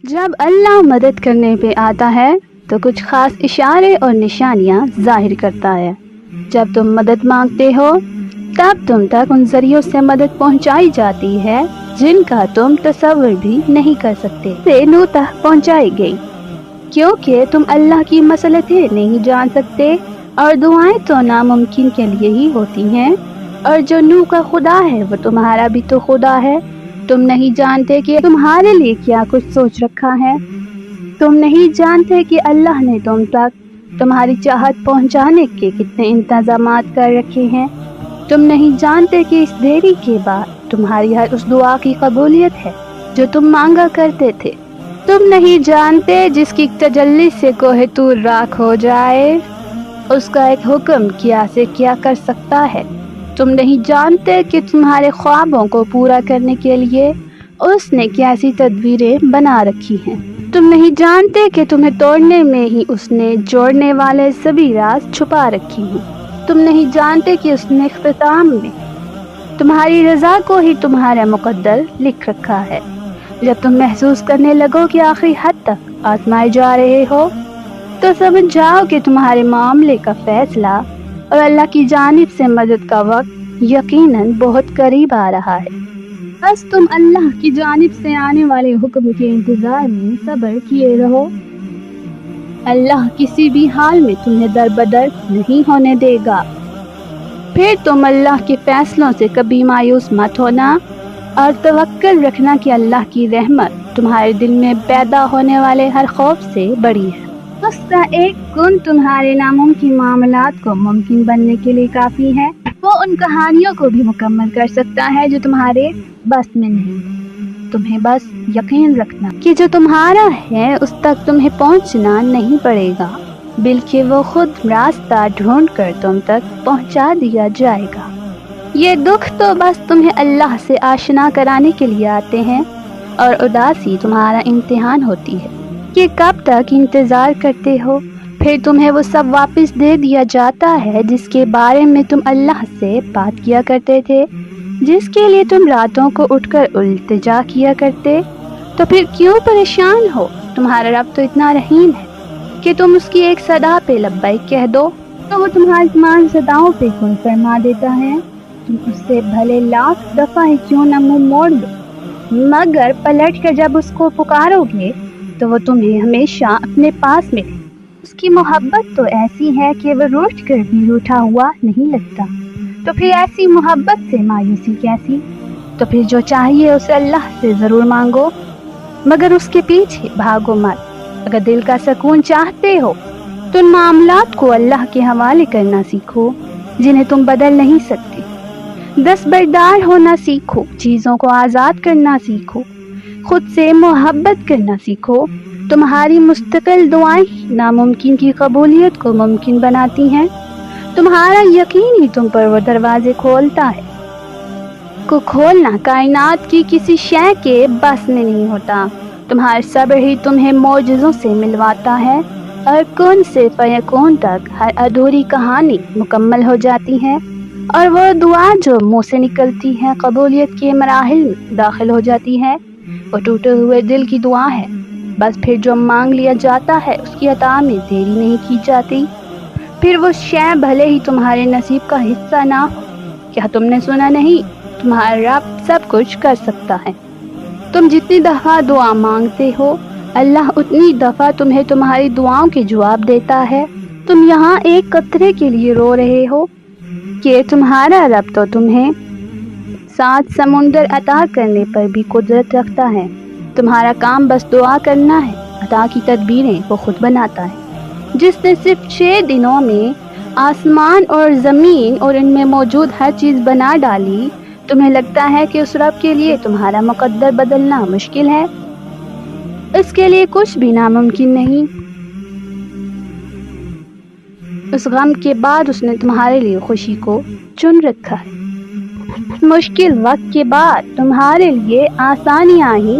جب اللہ مدد کرنے پہ آتا ہے تو کچھ خاص اشارے اور نشانیاں ظاہر کرتا ہے۔ جب تم مدد مانگتے ہو تب تم تک ان ذریعوں سے مدد پہنچائی جاتی ہے جن کا تم تصور بھی نہیں کر سکتے، سے نوح تک پہنچائی گئی، کیونکہ تم اللہ کی مصلحتیں نہیں جان سکتے اور دعائیں تو ناممکن کے لیے ہی ہوتی ہیں، اور جو نوح کا خدا ہے وہ تمہارا بھی تو خدا ہے۔ تم نہیں جانتے کہ تمہارے لیے کیا کچھ سوچ رکھا ہے، تم نہیں جانتے کہ اللہ نے تم تک تمہاری چاہت پہنچانے کے کتنے انتظامات کر رکھے ہیں، تم نہیں جانتے کہ اس دیری کے بعد تمہاری ہر اس دعا کی قبولیت ہے جو تم مانگا کرتے تھے، تم نہیں جانتے جس کی تجلی سے کوہ طور راکھ ہو جائے اس کا ایک حکم کیا سے کیا کر سکتا ہے، تم نہیں جانتے کہ تمہارے خوابوں کو پورا کرنے کے لیے اس نے کیسی تدبیریں بنا رکھی ہیں، تم نہیں جانتے کہ تمہیں توڑنے میں ہی اس نے جوڑنے والے سبھی راز چھپا رکھی ہیں، تم نہیں جانتے کہ اس نے اختتام میں تمہاری رضا کو ہی تمہارا مقدر لکھ رکھا ہے۔ جب تم محسوس کرنے لگو کہ آخری حد تک آزمائے جا رہے ہو تو سمجھ جاؤ کہ تمہارے معاملے کا فیصلہ اور اللہ کی جانب سے مدد کا وقت یقیناً بہت قریب آ رہا ہے۔ بس تم اللہ کی جانب سے آنے والے حکم کے انتظار میں صبر کیے رہو، اللہ کسی بھی حال میں تمہیں دربدر نہیں ہونے دے گا۔ پھر تم اللہ کے فیصلوں سے کبھی مایوس مت ہونا اور توکل رکھنا کہ اللہ کی رحمت تمہارے دل میں پیدا ہونے والے ہر خوف سے بڑی ہے۔ اس کا ایک گن تمہارے ناممکن معاملات کو ممکن بننے کے لیے کافی ہے، وہ ان کہانیوں کو بھی مکمل کر سکتا ہے جو تمہارے بس میں نہیں، تمہیں بس یقین رکھنا کہ جو تمہارا ہے اس تک تمہیں پہنچنا نہیں پڑے گا، بلکہ وہ خود راستہ ڈھونڈ کر تم تک پہنچا دیا جائے گا۔ یہ دکھ تو بس تمہیں اللہ سے آشنا کرانے کے لیے آتے ہیں، اور اداسی تمہارا امتحان ہوتی ہے کہ کب تک انتظار کرتے ہو، پھر تمہیں وہ سب واپس دے دیا جاتا ہے جس کے بارے میں تم اللہ سے بات کیا کرتے تھے، جس کے لیے تم راتوں کو اٹھ کر التجا کیا کرتے، تو پھر کیوں پریشان ہو؟ تمہارا رب تو اتنا رحیم ہے کہ تم اس کی ایک صدا پہ لبیک کہہ دو تو وہ تمہاری تمام صداؤں پہ کن فرما دیتا ہے، تم اس سے بھلے لاکھ دفعہ ہی کیوں نہ منہ موڑ دو، مگر پلٹ کر جب اس کو پکارو گے تو وہ تمہیں ہمیشہ اپنے پاس ملے۔ اس کی محبت تو ایسی ہے کہ وہ روٹھ کر بھی روٹھا ہوا نہیں لگتا، تو پھر ایسی محبت سے مایوسی کیسی؟ تو پھر جو چاہیے اسے اللہ سے ضرور مانگو، مگر اس کے پیچھے بھاگو مت۔ اگر دل کا سکون چاہتے ہو تو ان معاملات کو اللہ کے حوالے کرنا سیکھو جنہیں تم بدل نہیں سکتے، دستبردار ہونا سیکھو، چیزوں کو آزاد کرنا سیکھو، خود سے محبت کرنا سیکھو۔ تمہاری مستقل دعائیں ناممکن کی قبولیت کو ممکن بناتی ہیں، تمہارا یقین ہی تم پر وہ دروازے کھولتا ہے کو کھولنا کائنات کی کسی شے کے بس میں نہیں ہوتا، تمہارا صبر ہی تمہیں معجزوں سے ملواتا ہے، اور کن سے فیکون تک ہر ادھوری کہانی مکمل ہو جاتی ہے، اور وہ دعا جو منہ سے نکلتی ہے قبولیت کے مراحل میں داخل ہو جاتی ہے، وہ ٹوٹے ہوئے دل کی دعا ہے۔ بس پھر جو مانگ لیا جاتا ہے اس کی عطا میں دیری نہیں کی جاتی، پھر وہ شے بھلے ہی تمہارے نصیب کا حصہ نہ ہو۔ کیا تم نے سنا نہیں؟ تمہارا رب سب کچھ کر سکتا ہے، تم جتنی دفعہ دعا مانگتے ہو اللہ اتنی دفعہ تمہیں تمہاری دعاؤں کے جواب دیتا ہے۔ تم یہاں ایک قطرے کے لیے رو رہے ہو کہ تمہارا رب تو تمہیں 7 سمندر عطا کرنے پر بھی قدرت رکھتا ہے، تمہارا کام بس دعا کرنا ہے، عطا کی تدبیریں وہ خود بناتا ہے، جس نے صرف 6 دنوں میں آسمان اور زمین اور ان میں موجود ہر چیز بنا ڈالی۔ تمہیں لگتا ہے کہ اس رب کے لیے تمہارا مقدر بدلنا مشکل ہے؟ اس کے لیے کچھ بھی ناممکن نہیں۔ اس غم کے بعد اس نے تمہارے لیے خوشی کو چن رکھا ہے، مشکل وقت کے بعد تمہارے لیے آسانیاں ہی